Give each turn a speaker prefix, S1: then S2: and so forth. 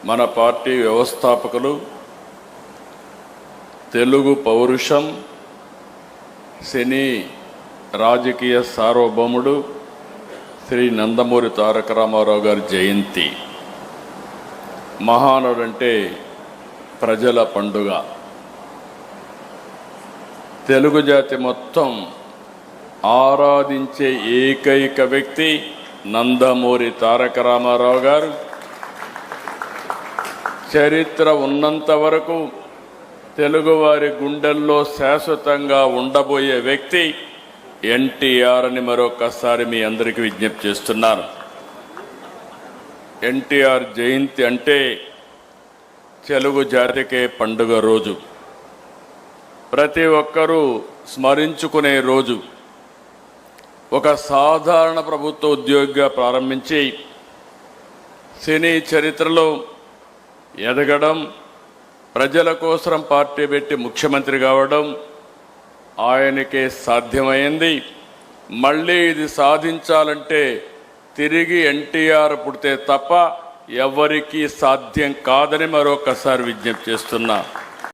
S1: మన పార్టీ వ్యవస్థాపకులు, తెలుగు పౌరుషం, సినీ రాజకీయ సార్వభౌముడు శ్రీ నందమూరి తారక రామారావు గారి జయంతి. మహానుడంటే ప్రజల పండుగ. తెలుగు జాతి మొత్తం ఆరాధించే ఏకైక వ్యక్తి నందమూరి తారక రామారావు గారు. చరిత్ర ఉన్నంత వరకు తెలుగువారి గుండెల్లో శాశ్వతంగా ఉండబోయే వ్యక్తి ఎన్టీఆర్ అని మరొకసారి మీ అందరికీ విజ్ఞప్తి చేస్తున్నాను. ఎన్టీఆర్ జయంతి అంటే తెలుగు జాతికే పండుగ రోజు, ప్రతి ఒక్కరూ స్మరించుకునే రోజు. ఒక సాధారణ ప్రభుత్వ ఉద్యోగిగా ప్రారంభించి సినీ చరిత్రలో ఎదగడం, ప్రజల కోసం పార్టీ పెట్టి ముఖ్యమంత్రి కావడం ఆయనకే సాధ్యమైంది. మళ్ళీ ఇది సాధించాలంటే తిరిగి ఎన్టీఆర్ పుడితే తప్ప ఎవరికీ సాధ్యం కాదని మరొకసారి విజ్ఞప్తి చేస్తున్నా.